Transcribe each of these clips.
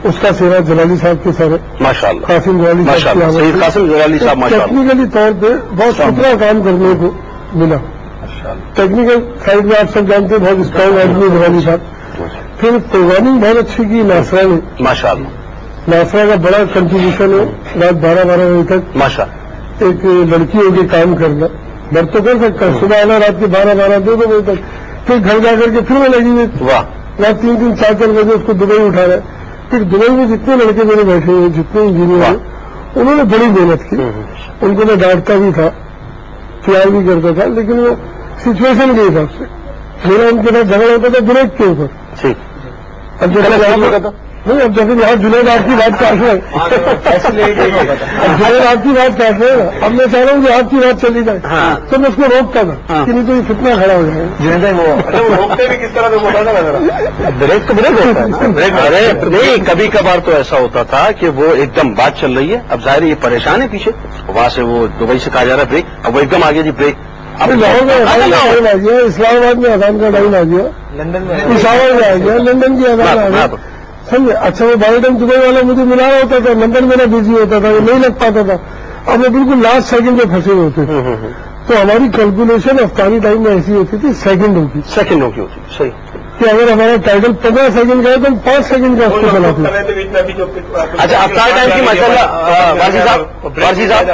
اس کا سیرا جلالی صاحب کے سارے ماشاءاللہ قاسم جلالی صاحب سید قاسم جلالی صاحب ماشاءاللہ ٹیکنیکلی طور پہ بہت ستھرا کام کرنے کو ملا. ٹیکنیکل سائڈ میں آپ سب جانتے ہیں بہت اسٹرانگ آدمی جلالی صاحب. پھر پروگرامنگ بہت اچھی کی ناصرہ نے ماشاءاللہ. ناصرہ کا بڑا کنٹریبیوشن ہے رات 12 بجے تک ماشاءاللہ ایک لڑکی ہو کے کام کرنا. ڈر تو کر سکتا ہے صبح آنا رات کے 12 2 بجے تک پھر گھر جا کر کے پھر وہ لگی ہوئی واہ رات 3 4 بجے اس کو دبئی اٹھا رہا ہے. پھر دبئی میں جتنے لڑکے میرے بیٹھے ہوئے جتنے انجینئر ہیں انہوں نے بڑی محنت کی. ان کو میں ڈانٹتا بھی تھا پیار بھی کرتا تھا لیکن وہ سچویشن کے حساب سے میرا ان کے ساتھ جھگڑا ہوتا تھا بریک کے اوپر. اب جیسے نہیں اب جیسے یہاں جنید آپ کی بات کاٹ رہے جنید آپ کی بات کاٹ رہے اب میں چاہ رہا ہوں کہ آپ کی بات چلی جائے تو میں اس کو روکتا تھا کہ نہیں تو یہ فتنہ کھڑا ہو جائے. جنید وہ روکتے بھی کس طرح سے بریک تو بریک ہوتا ہے نا. ارے نہیں کبھی کبھار تو ایسا ہوتا تھا کہ وہ ایک دم بات چل رہی ہے اب ظاہر یہ پریشان ہے پیچھے وہاں سے وہ دبئی سے کہا جا رہا ہے بریک اب وہ ایک دم آگے جی بریک. ابھی لاہور میں اذان کا ٹائم آ گیا اسلام آباد میں اذان کا ٹائم آ گیا لندن میں پشاور میں آ گیا لندن کی اذان آ گیا سمجھے. اچھا وہ بائی ٹائم دبئی والا مجھے ملا رہا ہوتا تھا لندن میرا بزی ہوتا تھا وہ نہیں لگ پاتا تھا. اب وہ بالکل لاسٹ سیکنڈ پہ پھنسے ہوتے تھے تو ہماری کیلکولیشن افطاری ٹائم میں ایسی ہوتی تھی سیکنڈوں کی ہوتی صحیح کہ اگر ہمارا ٹائٹل 15 سیکنڈ کا ہے تو ہم 5 سیکنڈ کا اس کو چلاتے ہیں. اچھا افطار ٹائم کی ماشاءاللہ وارسی صاحب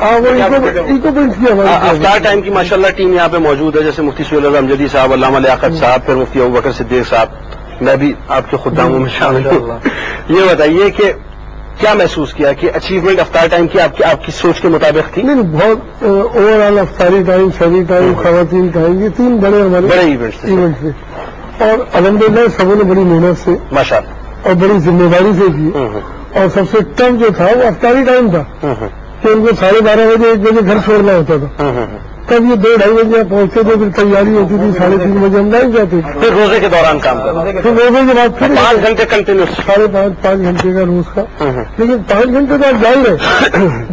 ہاں وہ ایکو پوائنٹ کی ہماری افطار ٹائم کی ماشاءاللہ ٹیم یہاں پہ موجود ہے جیسے مفتی سہیل اعظم امجدی صاحب علامہ لیاقت صاحب پھر مفتی ابوبکر صدیق صاحب میں بھی آپ کے خداموں میں شامل ہوں. یہ بتائیے کہ کیا محسوس کیا کہ اچیومنٹ افطار ٹائم کی آپ کی سوچ کے مطابق تھی؟ نہیں بہت اوور آل افطاری ٹائم شہری ٹائم خواتین ٹائم یہ 3 بڑے ہمارے بڑے ایونٹ تھے اور الحمدللہ سبوں نے بڑی محنت سے ماشاءاللہ اور بڑی ذمہ داری سے کی. اور سب سے ٹف جو تھا وہ افطاری ٹائم تھا کہ ان کو 12:30 بجے 1 بجے گھر چھوڑنا ہوتا تھا. تب یہ 2-2:30 بجے یہاں پہنچتے تھے پھر تیاری ہوتی تھی 3:30 بجے ہم لائن جاتے تھے. پھر روزے کے دوران کام کرنا پھر روزے کے بعد پھر 5 گھنٹے کنٹینیوس 5.5 گھنٹے کا روز کا. لیکن 5 گھنٹے تو آپ جان رہے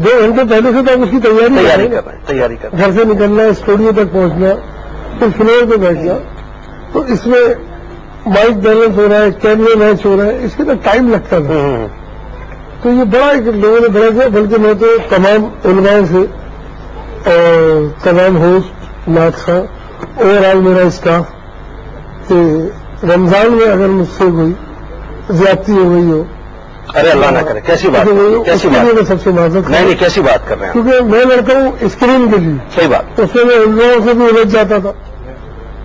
2 گھنٹے پہلے سے تو آپ اس کی تیاری کر گھر سے نکلنا اسٹوڈیو تک پہنچنا پھر فلور پہ بیٹھنا. تو اس میں مائک بیلنس ہو رہا ہے کیمرے میچ ہو رہا ہے اس کے تو ٹائم لگتا تھا. تو یہ بڑا ایک لوگوں نے بڑا کیا بلکہ میں تو تمام علماء سے اور تمام ہوسٹ نعت خواں اوور آل میرا اسٹاف کہ رمضان میں اگر مجھ سے کوئی زیادتی ہو گئی ہو ارے اللہ نہ کرے کیسی بات اس کے لیے میں سب سے معذرت نہیں کیسی بات کر رہے ہیں کیونکہ میں لڑتا ہوں اسکرین کے لیے صحیح بات اس میں علماؤں سے بھی الجھ جاتا تھا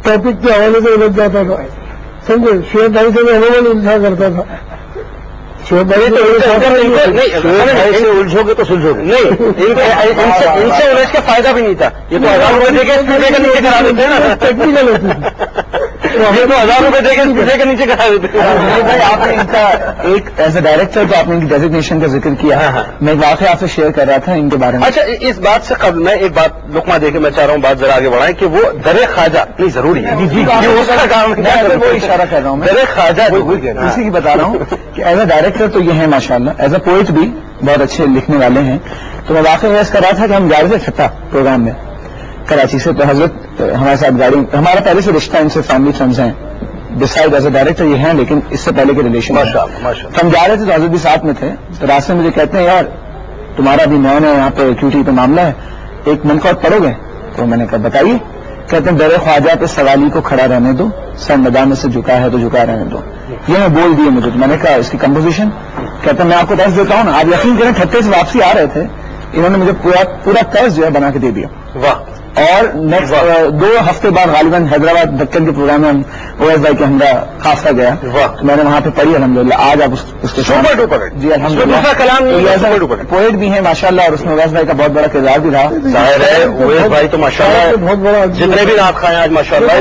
ٹاپک کے حوالے سے الجھ جاتا تھا سمجھے. شعیب بھائی سے میں عموماً الجھا کرتا تھا. شعیب بھائی الجھو گے تو سلجھو گے نہیں ان سے الجھ کا فائدہ بھی نہیں تھا. یہ تو 1000 روپے دے کے اسپیڈے کا نیچے کرا دیتے ہیں نا ٹیکنیکل ہوتی تھی. یہ تو 1000 روپے دے کے اسپیڈے کا نیچے کرا دیتے ہیں. آپ نے ان کا ایک ایز اے ڈائریکٹر تو آپ نے ان کی ڈیزگنیشن کا ذکر کیا. میں ایک واقعہ آپ سے شیئر کر رہا تھا ان کے بارے میں. اچھا اس بات سے قبل میں ایک بات لقمہ دے کے میں چاہ رہا ہوں بات ذرا آگے بڑھائیں کہ وہ در خواجہ نہیں ضروری ہے اس کا کام وہ اشارہ کر رہا ہوں میں در خواجہ اسی کی بتا رہا ہوں کہ ایز اے ڈائریکٹر تو یہ ہے ماشاءاللہ ایز اے پوئٹ بھی بہت اچھے لکھنے والے ہیں. تو میں واقعہ ایسا کر رہا تھا کہ ہم جا رہے تھے چھٹا پروگرام میں کراچی سے. تو حضرت ہمارے ساتھ گاڑی ہمارا پہلے سے رشتہ ان سے فیملی فرینڈز ہیں ڈسائڈ ایز اے ڈائریکٹر یہ ہیں لیکن اس سے پہلے کے ریلیشن ہم جا رہے تھے تو حضرت بھی ساتھ میں تھے. تو راستے میں مجھے کہتے ہیں یار تمہارا بھی نیا نیا یہاں پہ QT پہ معاملہ ہے ایک منفعت پڑھو گے. تو میں نے کہا بتائیے. کہتے ہیں در خواجہ پہ سوالی کو کھڑا رہنے دو سر ندامت سے جھکا ہے تو جھکا رہنے دو. یہ میں بول دیے مجھے. تو میں نے کہا اس کی کمپوزیشن کہتے ہیں میں آپ کو طرز دیتا ہوں نا. آپ یقین کریں ٹھٹے سے واپسی آ رہے تھے انہوں نے مجھے پورا طرز جو ہے بنا کے دے دیا. واہ. اور نیکسٹ 2 ہفتے بعد غالباً حیدرآباد دکن کے پروگرام میں اویس بھائی کے ہمراہ قافلہ گیا. میں نے وہاں پہ پڑھی الحمدللہ. آج آپ اس کے جی الحمدللہ پوئٹ بھی ہیں ماشاءاللہ اور اس میں اویس بھائی کا بہت بڑا کردار بھی رہا. ظاہر ہے اویس بھائی تو ماشاءاللہ بہت بڑا جتنے بھی آپ کھائیں آج ماشاءاللہ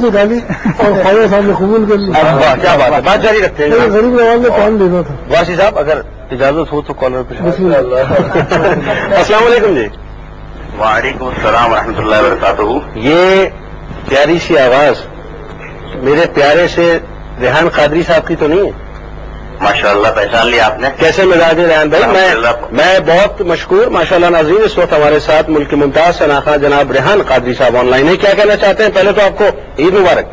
نکالی اور خواجہ صاحب نے قبول کر لی. کیا بات ہے بات جاری رکھتے ہیں. غریب نواز نے کام دینا تھا. وارسی صاحب اگر اجازت ہو تو کالر پہ السلام علیکم جی. وعلیکم السلام ورحمۃ اللہ وبرکاتہ. یہ پیاری سی آواز میرے پیارے سے ریحان قادری صاحب کی تو نہیں ہے؟ ماشاءاللہ پہچان لیا آپ نے. کیسے مزاج ہے ریحان بھائی؟ میں بہت مشکور ماشاءاللہ ناظرین. اس وقت ہمارے ساتھ ملک کے ممتاز شناخواں جناب ریحان قادری صاحب آن لائن ہے. کیا کہنا چاہتے ہیں؟ پہلے تو آپ کو عید مبارک.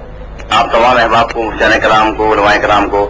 آپ تمام احباب کو مفتیان کرام کو علماء کرام کو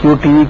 QTV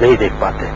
نہیں دیکھ پاتے.